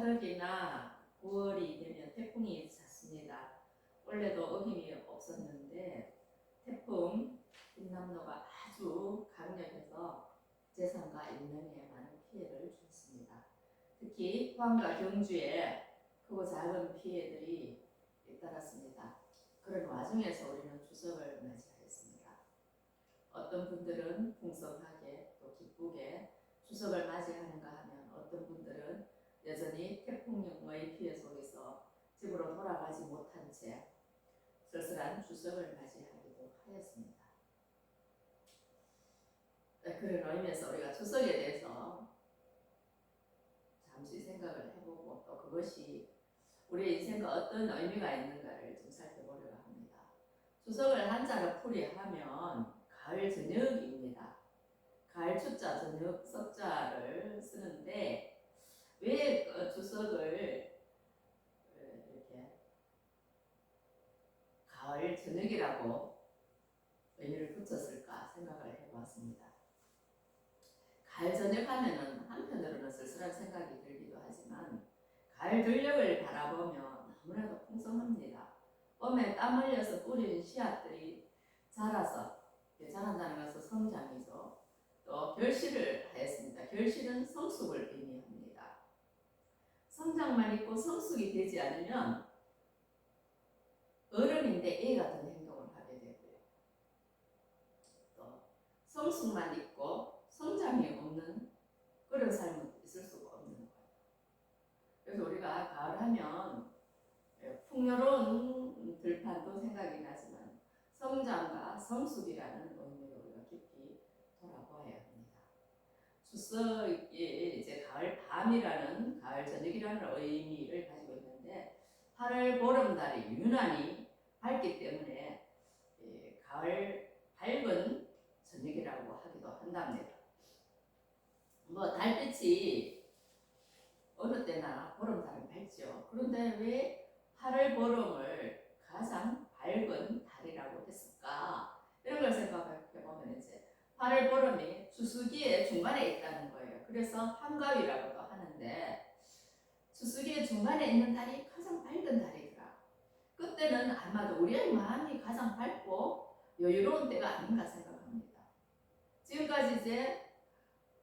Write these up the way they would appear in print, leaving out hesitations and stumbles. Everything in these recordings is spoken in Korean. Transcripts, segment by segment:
8월이나 9월이 되면 태풍이 잦습니다. 원래도 어김이 없었는데 태풍 빈남노가 아주 강력해서 재산과 인명에 많은 피해를 줬습니다. 특히 포항과 경주에 크고 작은 피해들이 잇따랐습니다. 그런 와중에서 우리는 추석을 맞이하였습니다. 어떤 분들은 풍성하게 또 기쁘게 추석을 맞이하는가 하면 어떤 분들은 여전히 태풍의 피해 속에서 집으로 돌아가지 못한 채 쓸쓸한 추석을 맞이하기도 하였습니다. 그런 의미에서 우리가 추석에 대해서 잠시 생각을 해보고 또 그것이 우리의 인생과 어떤 의미가 있는가를 좀 살펴보려고 합니다. 추석을 한자로 풀이하면 가을 저녁입니다. 가을 추자 저녁 석자를 쓰는데 왜 추석을 이렇게 가을 저녁이라고 의미를 붙였을까 생각을 해보았습니다. 가을 저녁 하면은 한편으로는 쓸쓸한 생각이 들기도 하지만 가을 들녘을 바라보면 너무나도 풍성합니다. 봄에 땀 흘려서 뿌린 씨앗들이 자라서 자란다는 것은 성장이죠. 또 결실을 하였습니다. 결실은 성숙을 의미합니다. 성장만 있고 성숙이 되지 않으면 어른인데 애 같은 행동을 하게 되고요. 또 성숙만 있고 성장이 없는 그런 삶은 있을 수가 없는 거예요. 그래서 우리가 가을 하면 풍요로운 들판도 생각이 나지만 성장과 성숙이라는 의미로 우리가 깊이 돌아보아야 합니다. 추석이 이제 가을 밤이라는 가을 저녁이라는 의미를 가지고 있는데 8월 보름달이 유난히 밝기 때문에 가을 밝은 저녁이라고 하기도 한답니다. 달빛이 어느 때나 보름달은 밝죠. 그런데 왜 8월 보름을 가장 밝은 달이라고 했을까? 이런 걸 생각해보면 이제 8월 보름이 추수기의 중간에 있다는 거예요. 그래서 한가위라고도 하는데 추수기의 중간에 있는 달이 가장 밝은 달이더라. 그때는 아마도 우리의 마음이 가장 밝고 여유로운 때가 아닌가 생각합니다. 지금까지 이제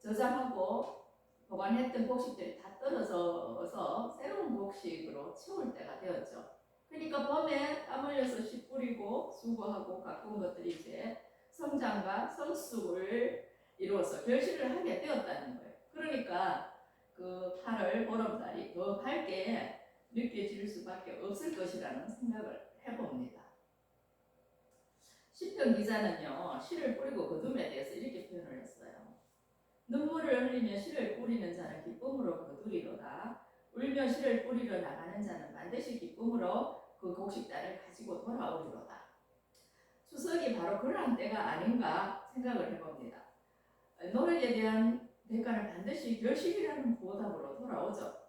저장하고 보관했던 곡식들이 다 떨어져서 새로운 곡식으로 채울 때가 되었죠. 그러니까 봄에 땀 흘려서 씨 뿌리고 수고하고 가꾼 것들이 이제 성장과 성숙을 이루어서 결실을 하게 되었다는 거예요. 그러니까 그 8월 보름달이 더 밝게 느껴질 수밖에 없을 것이라는 생각을 해봅니다. 시편 기자는요, 씨를 뿌리고 거둠에 대해서 이렇게 표현을 했어요. 눈물을 흘리며 씨를 뿌리는 자는 기쁨으로 거두리로다. 울며 씨를 뿌리러 나가는 자는 반드시 기쁨으로 그 곡식단을 가지고 돌아오리로다. 추석이 바로 그러한 때가 아닌가 생각을 해봅니다. 노력에 대한 대가는 반드시 결실이라는 보답으로 돌아오죠.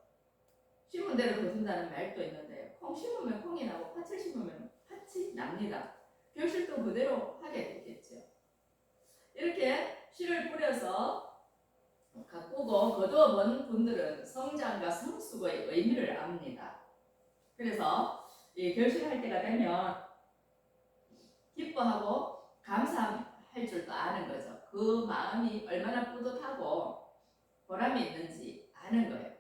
심은 대로 거둔다는 말도 있는데 콩 심으면 콩이 나고 팥을 심으면 팥이 납니다. 결실도 그대로 하게 되겠죠. 이렇게 씨를 뿌려서 가꾸고 거두어 본 분들은 성장과 성숙의 의미를 압니다. 그래서 결실할 때가 되면 기뻐하고 감사할 줄도 아는 거죠. 그 마음이 얼마나 뿌듯하고 보람이 있는지 아는 거예요.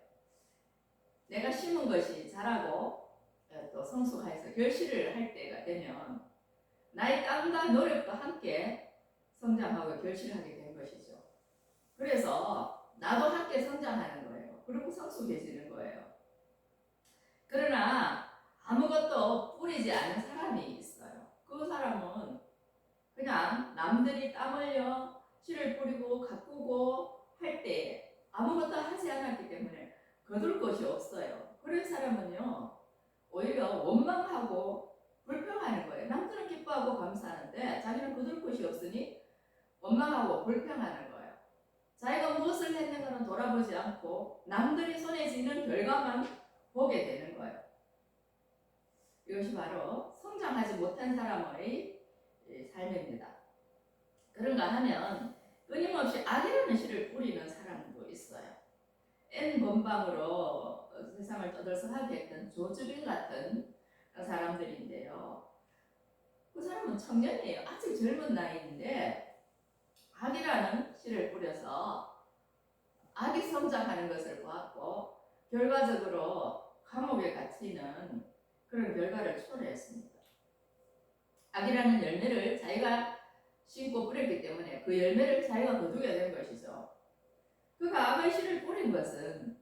내가 심은 것이 자라고 또 성숙해서 결실을 할 때가 되면 나의 땀과 노력과 함께 성장하고 결실하게 된 것이죠. 그래서 나도 함께 성장하는 거예요. 그리고 성숙해지는 거예요. 그러나 아무것도 뿌리지 않은 사람이 있어요. 그 사람은 그냥 남들이 땀 흘려 씨를 뿌리고 가꾸고 할 때 아무것도 하지 않았기 때문에 거둘 것이 없어요. 그런 사람은요, 오히려 원망하고 불평하는 거예요. 남들은 기뻐하고 감사하는데 자기는 거둘 것이 없으니 원망하고 불평하는 거예요. 자기가 무엇을 했는가는 돌아보지 않고 남들이 손에 쥐는 결과만 보게 되는 거예요. 이것이 바로 성장하지 못한 사람의 삶입니다. 그런가 하면 끊임없이 악이라는 씨를 뿌리는 사람도 있어요. N 번방으로 세상을 떠들썩하게 했던 조주빈 같은 사람들인데요. 그 사람은 청년이에요. 아직 젊은 나이인데 악이라는 씨를 뿌려서 악이 성장하는 것을 보았고 결과적으로 감옥에 갇히는 그런 결과를 초래했습니다. 악이라는 열매를 자기가 심고 뿌렸기 때문에 그 열매를 자기가 거두게 된 것이죠. 그가 악의 씨를 뿌린 것은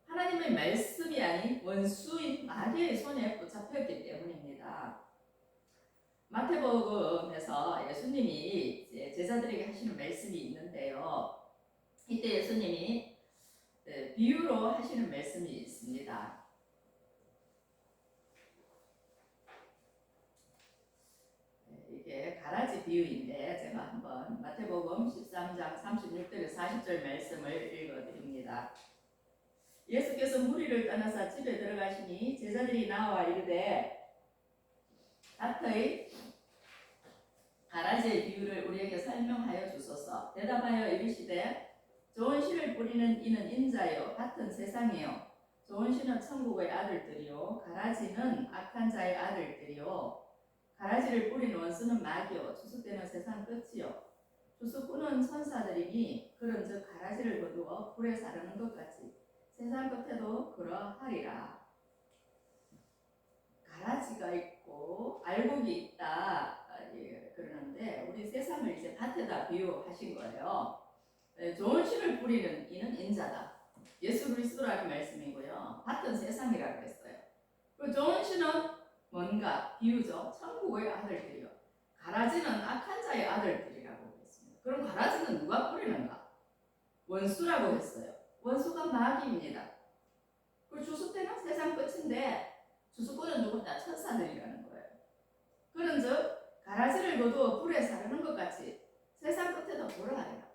하나님의 말씀이 아닌 원수인 마귀의 손에 붙잡혔기 때문입니다. 마태복음에서 예수님이 이제 제자들에게 하시는 말씀이 있는데요. 이때 예수님이 비유로 하시는 말씀이 있습니다. 이게 가라지 비유인데 제가 한번 마태복음 13장 36절에서 40절 말씀을 읽어드립니다. 예수께서 무리를 떠나서 집에 들어가시니 제자들이 나와 이르되 밭의 가라지의 비유를 우리에게 설명하여 주소서. 대답하여 이르시되 좋은 씨를 뿌리는 이는 인자요 밭은 세상이요 좋은 씨는 천국의 아들들이요 가라지는 악한 자의 아들들이요 가라지를 뿌린 원수는 마귀요 추수때는 세상 끝이요 추수꾼은 천사들이니 그런즉 가라지를 거두어 불에 사르는 것 같이 세상 끝에도 그러하리라. 가라지가 있고 알곡이 있다 그러는데 우리 세상을 이제 밭에다 비유하신 거예요. 좋은 씨를 뿌리는 이는 인자다. 예수 그리스도라는 말씀이고요. 밭은 세상이라고 했어요. 그 좋은 씨는 뭔가 비유죠. 천국의 아들들이요. 가라지는 악한 자의 아들들이라고 했습니다. 그럼 가라지는 누가 뿌리는가? 원수라고 했어요. 원수가 마귀입니다. 그 주수 때는 세상 끝인데 주수꾼은 누구냐? 천사들이라는 거예요. 그런즉 가라지를 거두어 불에 사르는 것 같이 세상 끝에도 불어하리라.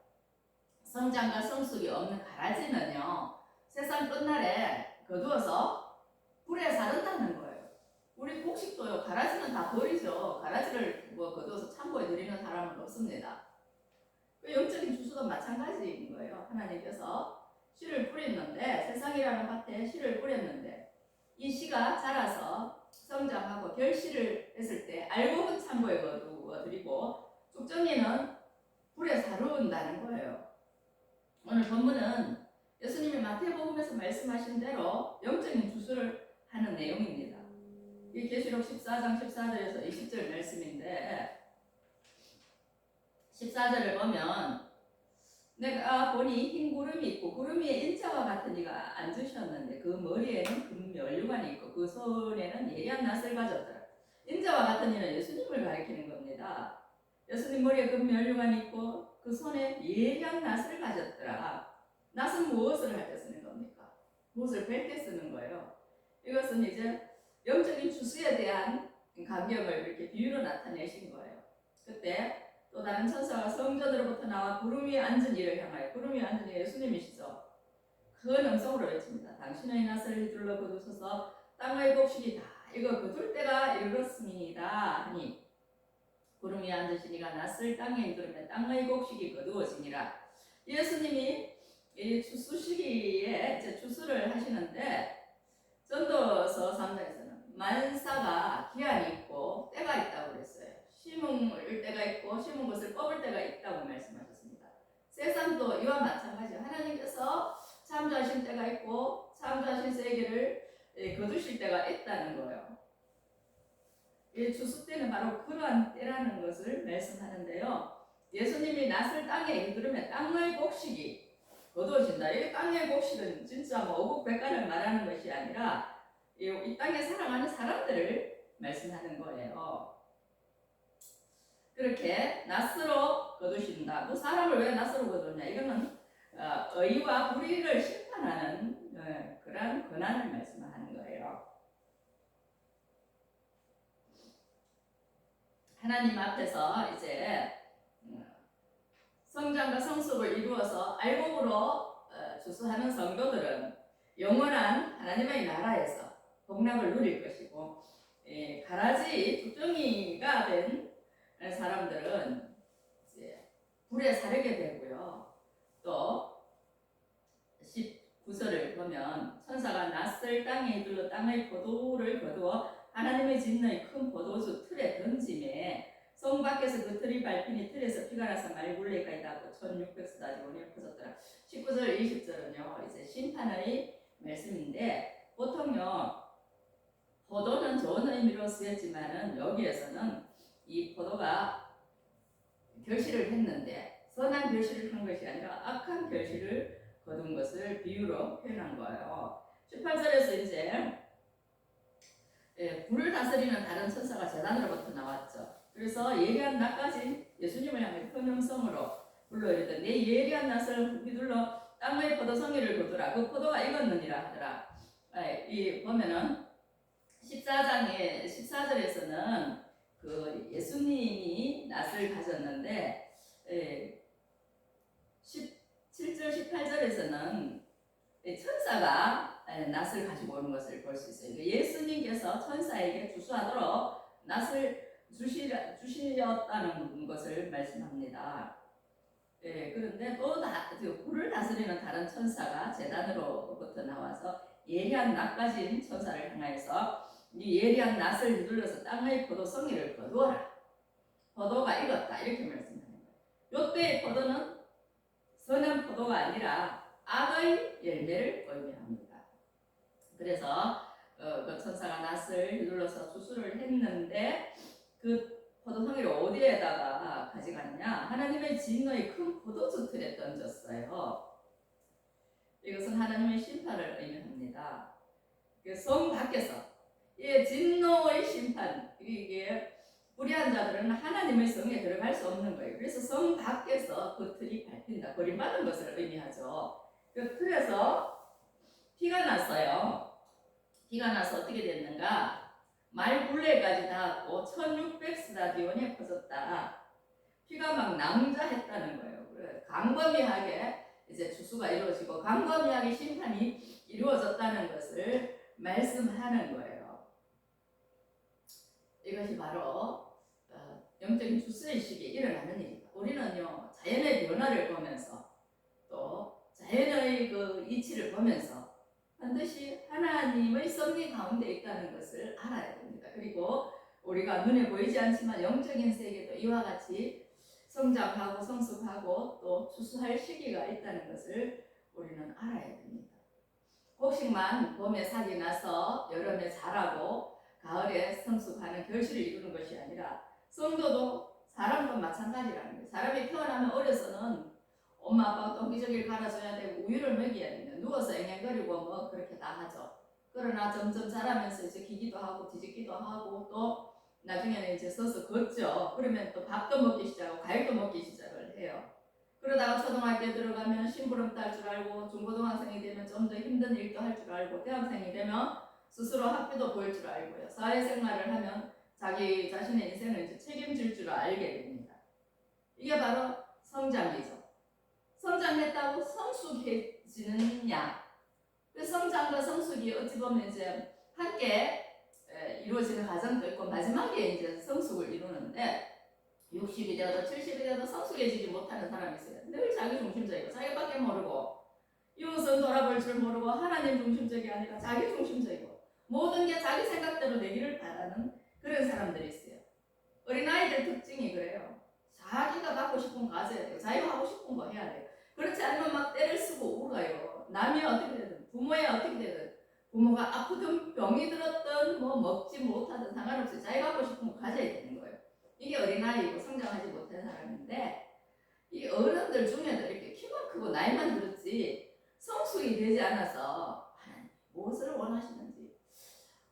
성장과 성숙이 없는 가라지는요 세상 끝날에 거두어서 불에 사른다는 거예요. 우리 곡식도요 가라지는 다 버리죠. 가라지를 거두어서 창고에 들이는 사람은 없습니다. 그 영적인 주수도 마찬가지인 거예요. 하나님께서 씨를 뿌렸는데 세상이라는 밭에 씨를 뿌렸는데 이 씨가 자라서 성장하고 결실을 했을 때 알곡은 창고에 거두어드리고 쭉정이는 불에 사르운다는 거예요. 오늘 본문은 예수님이 마태복음에서 말씀하신 대로 영적인 주수를 하는 내용입니다. 이 계시록 14장 14절에서 20절 말씀인데 14절을 보면 내가 보니 흰 구름이 있고 구름 위에 인자와 같은 이가 앉으셨는데 그 머리에는 금면류관이 있고 그 손에는 예리한 낫을 가졌더라. 인자와 같은 이는 예수님을 가리키는 겁니다. 예수님 머리에 금면류관이 있고 그 손에 예리한 낫을 가졌더라. 낫은 무엇을 할 때 쓰는 겁니까? 무엇을 뺄 때 쓰는 거예요. 이것은 이제 영적인 주수에 대한 감격을 이렇게 비유로 나타내신 거예요. 그때 또 다른 천사가 성전으로부터 나와 구름 위에 앉은 이를 향하여 구름 위에 앉은 이 예수님이시죠. 큰 음성으로 외칩니다. 당신의 낫을 휘둘러 거두소서 땅의 곡식이 다 이거 거둘 때가 이르렀습니다 하니 구름 위에 앉으신 이가 낫을 땅에 휘두르면 땅의 곡식이 거두어지니라. 예수님이 이 추수 시기에 이제 추수를 하시는데 전도서 3장에서는 만사가 기한이 있고 때가 있다고 그랬어요. 심을 때가 있고 심은 것을 뽑을 때가 있다고 말씀하셨습니다. 세상도 이와 마찬가지예요. 하나님께서 창조하신 때가 있고 창조하신 세계를 거두실 때가 있다는 거예요. 이 추수 때는 바로 그러한 때라는 것을 말씀하는데요. 예수님이 낫을 땅에 휘두르면 땅의 곡식이 거두어진다. 이 땅의 곡식은 진짜 뭐 오곡백간을 말하는 것이 아니라 이 땅에 살아가는 사람들을 말씀하는 거예요. 그렇게 낫으로 거두신다. 그 사람을 왜 낫으로 거두냐? 이거는 의와 불의를 심판하는 그런 권한을 말씀하는 거예요. 하나님 앞에서 이제 성장과 성숙을 이루어서 알곡으로 주수하는 성도들은 영원한 하나님의 나라에서 복락을 누릴 것이고 가라지 쭉정이가 된 사람들은 이제 불에 사르게 되고요. 또 19절을 보면 천사가 낯설 땅에 이들러 땅의 포도를 거두어 하나님의 진노의 큰 포도주 틀에 던짐에 성 밖에서 그 틀이 밟히니 틀에서 피가 나서 말굴레가 닿고 1600스다지 원에 퍼졌더라. 19절 20절은요 이제 심판의 말씀인데 보통요 포도는 좋은 의미로 쓰였지만은 여기에서는 이 포도가 결실을 했는데 선한 결실을 한 것이 아니라 악한 결실을 거둔 것을 비유로 표현한 거예요. 18절에서 이제 불을 다스리는 다른 천사가 제단으로부터 나왔죠. 그래서 예리한 낫까지 예수님을 향해 형용성으로 불러 이르되 내 예리한 낫을 휘둘러 땅의 포도송이를 거두라. 그 포도가 익었느니라 하더라. 이 보면은 14장의 14절에서는 그 예수님이 낫을 가졌는데 17절 18절에서는 천사가 낫을 가지고 오는 것을 볼 수 있어요. 예수님께서 천사에게 주수하도록 낫을 주시었다는 것을 말씀합니다. 그런데 또 불을 다스리는 다른 천사가 제단으로부터 나와서 예리한 낫 가진 천사를 향하여서 이 예리한 낫을 휘둘러서 땅의 포도송이를 거두어라. 포도가 익었다. 이렇게 말씀하는 거예요. 요때의 포도는 선한 포도가 아니라 악의 열매를 의미합니다. 그래서 그 천사가 낫을 휘둘러서 주수를 했는데 그 포도송이를 어디에다가 가져갔냐? 하나님의 진노의 큰 포도주 틀에 던졌어요. 이것은 하나님의 심판을 의미합니다. 성 밖에서 이 진노의 심판, 이게 불의한 자들은 하나님의 성에 들어갈 수 없는 거예요. 그래서 성 밖에서 그 틀이 밟힌다, 버림받은 것을 의미하죠. 그 틀에서 피가 났어요. 피가 나서 어떻게 됐는가? 말굴레까지 닿았고 1600스다디온에 퍼졌다. 피가 막 낭자했다는 거예요. 광범위하게 이제 주수가 이루어지고 광범위하게 심판이 이루어졌다는 것을 말씀하는 거예요. 이것이 바로 영적인 주수의 시기에 일어나는 일입니다. 우리는요 자연의 변화를 보면서 또 자연의 그 이치를 보면서 반드시 하나님의 섭리 가운데 있다는 것을 알아야 됩니다. 그리고 우리가 눈에 보이지 않지만 영적인 세계도 이와 같이 성장하고 성숙하고 또 추수할 시기가 있다는 것을 우리는 알아야 됩니다. 곡식만 봄에 사기 나서 여름에 자라고 가을에 성숙하는 결실을 이루는 것이 아니라 성도도 사람도 마찬가지라는 거예요. 사람이 태어나면 어려서는 엄마 아빠가 똥기저귀를 갈아줘야 되고 우유를 먹여야 됩니다. 누워서 앵앵거리고 뭐 그렇게 다 하죠. 그러나 점점 자라면서 이제 기기도 하고 뒤집기도 하고 또 나중에는 이제 서서 걷죠. 그러면 또 밥도 먹기 시작하고 과일도 먹기 시작을 해요. 그러다가 초등학교에 들어가면 심부름 딸 줄 알고 중고등학생이 되면 좀 더 힘든 일도 할 줄 알고 대학생이 되면 스스로 학비도 벌 줄 알고요. 사회생활을 하면 자기 자신의 인생을 이제 책임질 줄 알게 됩니다. 이게 바로 성장이죠. 성장했다고 성숙해지느냐? 그 성장과 성숙이 어찌 보면 이제 함께 이루어지는 과정도 있고 마지막에 이제 성숙을 이루는데 60이 되어도 70이 되어도 성숙해지지 못하는 사람이 있어요. 늘 자기 중심적이고 자기밖에 모르고 이웃은 돌아볼 줄 모르고 하나님 중심적이 아니라 자기 중심적이고 모든 게 자기 생각대로 되기를 바라는 그런 사람들이 있어요. 어린아이들 특징이 그래요. 자기가 갖고 싶은 거 가져야 돼요. 자기가 하고 싶은 거 해야 돼요. 그렇지 않으면 막 때를 쓰고 울어요. 남이 어떻게 되든 부모에 어떻게 되든 부모가 아프든 병이 들었든 뭐 먹지 못하든 상관없이 자기가 하고 싶은 거 가져야 되는 거예요. 이게 어린아이고 성장하지 못한 사람인데 이 어른들 중에도 이렇게 키만 크고 나이만 들었지 성숙이 되지 않아서 하나님 무엇을 원하시는지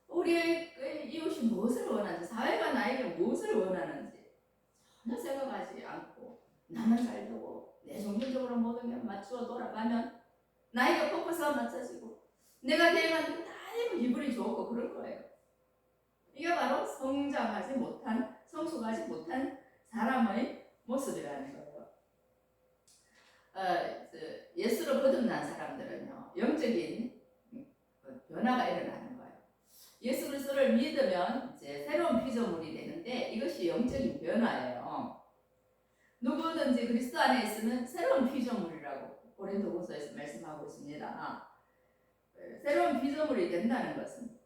우리의 이웃이 무엇을 원하는지 사회가 나에게 무엇을 원하는지 전혀 생각하지 않고 나만 잘 되고 내 중심적으로 모든 게 맞추어 돌아가면 나에게 포커스가 맞춰지고 내가 대행하는 다 기분이 좋고 그럴 거예요. 이게 바로 성장하지 못한 성숙하지 못한 사람의 모습이라는 거예요. 예수로 거듭난 사람들은요 영적인 변화가 일어나는 거예요. 예수 그리스도를 믿으면 이제 새로운 피조물이 되는데 이것이 영적인 변화예요. 누구든지 그리스도 안에 있으면 새로운 피조물이라고 고린도후서에서 말씀하고 있습니다. 새로운 피조물이 된다는 것은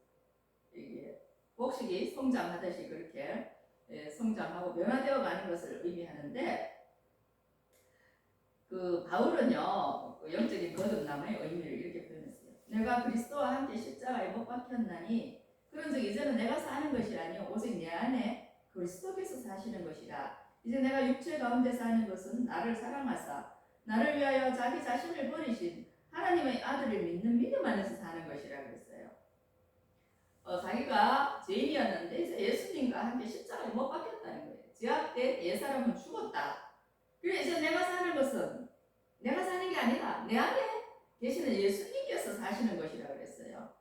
이게 곡식이 성장하듯이 그렇게 성장하고 변화되어 가는 것을 의미하는데, 그 바울은요 그 영적인 거듭남의 의미를 이렇게 표현했어요. 내가 그리스도와 함께 십자가에 못 박혔나니 그런즉 이제는 내가 사는 것이 아니요 오직 내 안에 그리스도께서 사시는 것이라. 이제 내가 육체 가운데 사는 것은 나를 사랑하사 나를 위하여 자기 자신을 버리신 하나님의 아들을 믿는 믿음 안에서 사는 것이라 그랬어요. 자기가 죄인이었는데 이제 예수님과 함께 십자가에 못 박혔다는 거예요. 죄악된 옛사람은 죽었다. 그래 이제 내가 사는 것은 내가 사는 게 아니라 내 안에 계시는 예수님께서 사시는 것이라 그랬어요.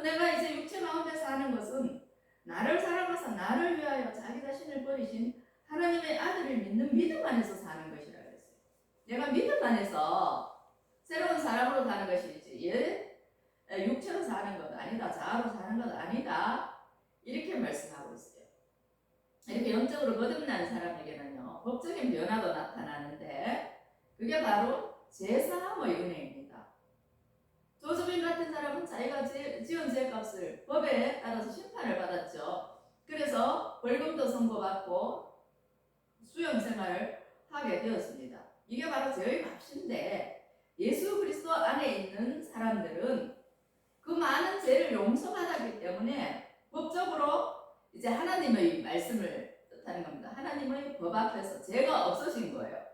내가 이제 육체 가운데 사는 것은 나를 사랑하사 나를 위하여 자기 자신을 버리신 하나님의 아들을 믿는 믿음 안에서 사는 것이라 그랬어요. 내가 믿음 안에서 새로운 사람으로 사는 것이지 육체로 사는 것 아니다, 자아로 사는 것 아니다, 이렇게 말씀하고 있어요. 이렇게 영적으로 거듭난 사람에게는요 법적인 변화도 나타나는데 그게 바로 제사함의 은혜입니다. 조주빈 같은 사람은 자기가 지은 죄값을 법에 따라서 심판을 받았죠. 그래서 벌금도 선고받고 수용 생활을 하게 되었습니다. 이게 바로 죄의 값인데, 예수 그리스도 안에 있는 사람들은 그 많은 죄를 용서받았기 때문에 법적으로 이제 하나님의 말씀을 뜻하는 겁니다. 하나님의 법 앞에서 죄가 없어진 거예요.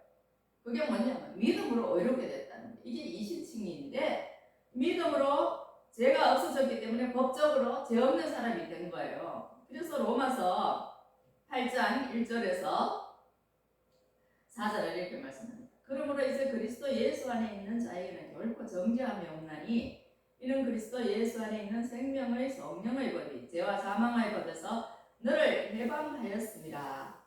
그게 뭐냐면 믿음으로 의롭게 됐다는 거예요. 이게 이신칭의인데 믿음으로 죄가 없어졌기 때문에 법적으로 죄 없는 사람이 된 거예요. 그래서 로마서 8장 1절에서 4절을 이렇게 말씀합니다. 그러므로 이제 그리스도 예수 안에 있는 자에게는 결코 정죄함이 없나니 이는 그리스도 예수 안에 있는 생명의 성령의 법이 죄와 사망의 법에서 너를 해방하였습니다.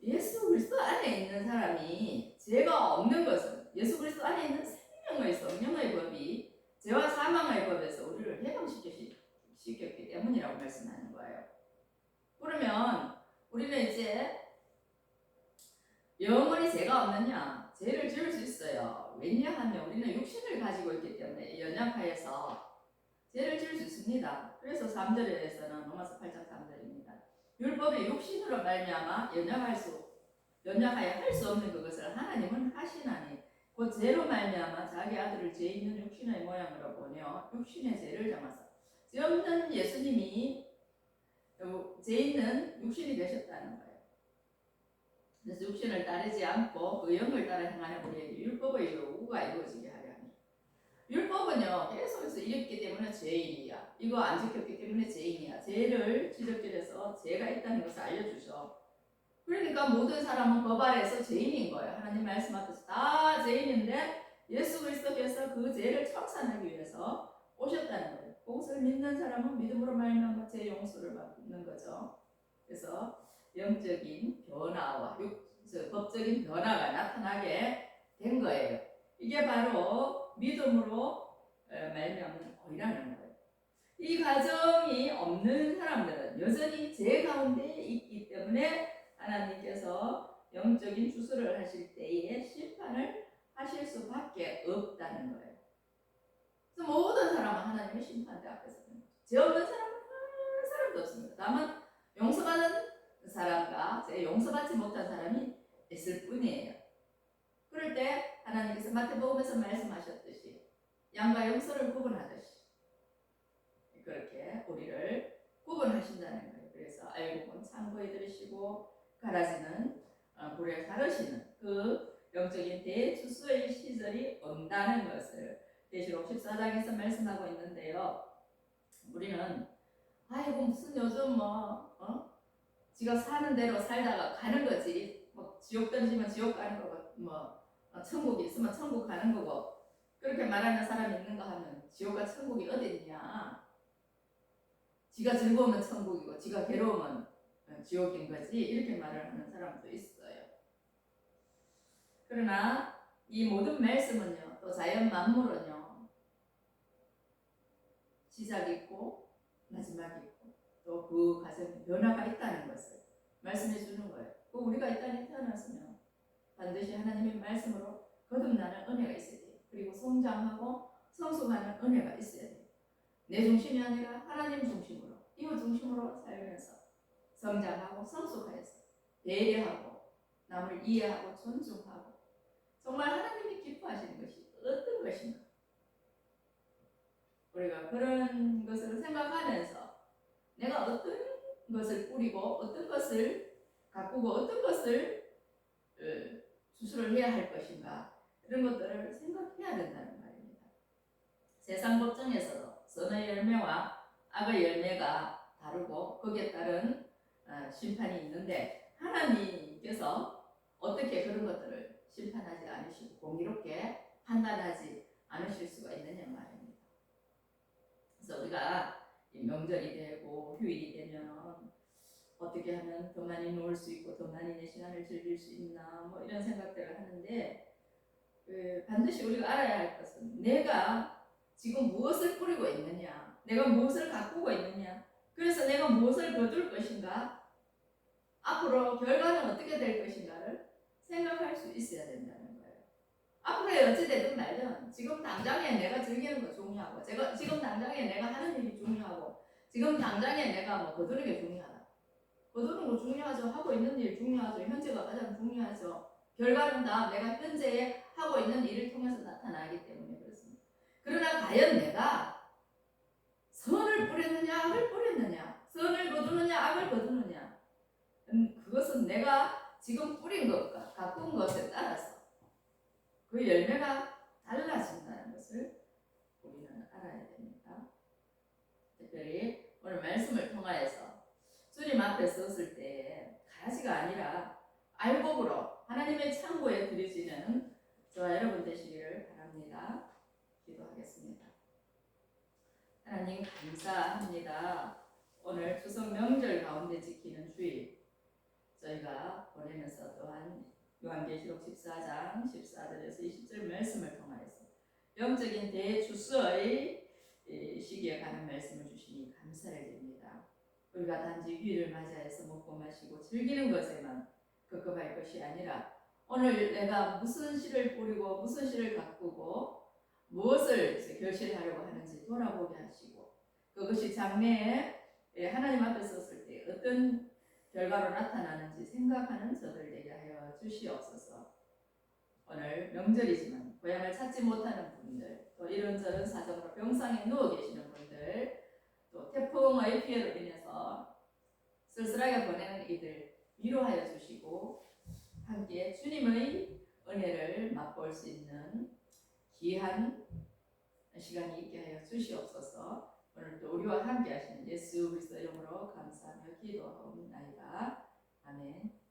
예수 그리스도 안에 있는 사람이 죄가 없는 것은 예수 그리스도 안에 있는 생명의 성령의 법이 죄와 사망의 법에서 우리를 해방시켰기 때문이라고 말씀하는 거예요. 그러면 우리는 이제 영원히 죄가 없느냐? 죄를 지을 수 있어요. 왜냐하면 우리는 육신을 가지고 있기 때문에 연약하여서 죄를 지을 수 있습니다. 그래서 3절에서는 로마서 8장 3절입니다. 율법의 육신으로 말미암아 연약하여 할 수 없는 그것을 하나님은 하시나니 곧 죄로 말미암아 자기 아들을 죄 있는 육신의 모양으로 보내어 육신의 죄를 정하사. 죄 없는 예수님이 죄 있는 육신이 되셨다는 거예요. 그래서 육신을 따르지 않고 그 영을 따라 행하는 우리에게 율법의 요구가 이루어지게 하려 합니다. 율법은요 계속해서 이랬기 때문에 죄인이야, 이거 안 지켰기 때문에 죄인이야, 죄를 지적질해서 죄가 있다는 것을 알려주죠. 그러니까 모든 사람은 법 아래에서 죄인인 거예요. 하나님 말씀하듯이 다 죄인인데 예수 그리스도께서 그 죄를 청산하기 위해서 오셨다는 거예요. 그것을 믿는 사람은 믿음으로 말미암아 죄 용서를 받는 거죠. 그래서 영적인 변화와 법적인 변화가 나타나게 된 거예요. 이게 바로 믿음으로 말미암는 거라는 거예요. 이 과정이 없는 사람들은 여전히 죄 가운데 있기 때문에 하나님께서 영적인 주술을 하실 때에 심판을 하실 수밖에 없다는 거예요. 그래서 모든 사람은 하나님의 심판대 앞에 서는 거죠. 죄 없는 사람은 한 사람도 없습니다. 다만 용서받은 사람과 용서받지 못한 사람이 있을 뿐이에요. 그럴 때 하나님께서 마태복음에서 말씀하셨듯이 양과 용서를 구분하듯이 그렇게 우리를 구분하신다는 거예요. 그래서 알곡은 창고에 들으시고 가라지는 불에 가르시는 그 영적인 대추수의 시절이 온다는 것을 계시록 14장에서 말씀하고 있는데요. 우리는 아이고 무슨 요즘 지가 사는 대로 살다가 가는 거지, 뭐 지옥 던지면 지옥 가는 거고, 뭐 천국이 있으면 천국 가는 거고, 그렇게 말하는 사람이 있는가 하면 지옥과 천국이 어디 있냐? 지가 즐거우면 천국이고 지가 괴로우면 지옥인 거지, 이렇게 말을 하는 사람도 있어요. 그러나 이 모든 말씀은요, 또 자연 만물은요, 시작 있고 마지막 있고 또 그 과정에 변화가 있다는 것을 말씀해 주는 거예요. 우리가 이 땅에 태어났으면 반드시 하나님의 말씀으로 거듭나는 은혜가 있어야 돼요. 그리고 성장하고 성숙하는 은혜가 있어야 돼요. 내 중심이 아니라 하나님 중심으로, 이웃 중심으로 살면서 성장하고 성숙하여서 배려하고 남을 이해하고 존중하고 정말 하나님이 기뻐하시는 것이 어떤 것인가, 우리가 그런 것을 생각하면서 내가 어떤 것을 뿌리고 어떤 것을 가꾸고 어떤 것을 수술을 해야 할 것인가, 이런 것들을 생각해야 된다는 말입니다. 세상 법정에서도 선의 열매와 악의 열매가 다르고 거기에 따른 심판이 있는데 하나님께서 어떻게 그런 것들을 심판하지 않으시고 공의롭게 판단하지 않으실 수가 있느냐 말입니다. 그래서 우리가 명절이 되고 휴일이 되면 어떻게 하면 더 많이 놀 수 있고 더 많이 내 시간을 즐길 수 있나 뭐 이런 생각들을 하는데 반드시 우리가 알아야 할 것은 내가 지금 무엇을 뿌리고 있느냐, 내가 무엇을 가꾸고 있느냐, 그래서 내가 무엇을 거둘 것인가, 앞으로 결과는 어떻게 될 것인가를 생각할 수 있어야 된다는 거예요. 앞으로 어찌되든 말든 지금 당장에 내가 즐기는 거 중요하고 지금 당장에 내가 하는 일이 중요하고 지금 당장에 내가 뭐 거두는 게 중요하다. 거두는 거 중요하죠. 하고 있는 일 중요하죠. 현재가 가장 중요하죠. 결과는 다 내가 현재 하고 있는 일을 통해서 나타나기 때문에 그렇습니다. 그러나 과연 내가 선을 뿌렸느냐 악을 뿌렸느냐, 선을 거두느냐 악을 거두느냐, 그것은 내가 지금 뿌린 것과 가꾼 것에 따라서 그 열매가 달라진다는 것을 우리는 알아야 됩니다. 특별히 오늘 말씀을 통하여서 주님 앞에 섰을 때 가지가 아니라 알곡으로 하나님의 창고에 들여지는 저와 여러분 되시기를 바랍니다. 기도하겠습니다. 하나님 감사합니다. 오늘 추석 명절 가운데 지키는 주일 저희가 보내면서 또한 요한계시록 14장 14절에서 20절 말씀을 통하여서 영적인 대추수의 시기에 관한 말씀을 주시니 감사를 드립니다. 우리가 단지 휴일을 맞이해서 먹고 마시고 즐기는 것에만 급급할 것이 아니라 오늘 내가 무슨 씨를 뿌리고 무슨 씨를 가꾸고 무엇을 결실하려고 하는지 돌아보게 하시고 그것이 장래에 하나님 앞에 섰을 때 어떤 결과로 나타나는지 생각하는 저들 되게 하여 주시옵소서. 오늘 명절이지만 고향을 찾지 못하는 분들, 또 이런저런 사정으로 병상에 누워 계시는 분들, 또 태풍의 피해로 인해서 쓸쓸하게 보내는 이들 위로하여 주시고 함께 주님의 은혜를 맛볼 수 있는 귀한 시간이 있게 하여 주시옵소서. 오늘도 우리와 함께 하시는 예수 그리스도 이름으로 감사하며 기도하옵나이다. 아멘.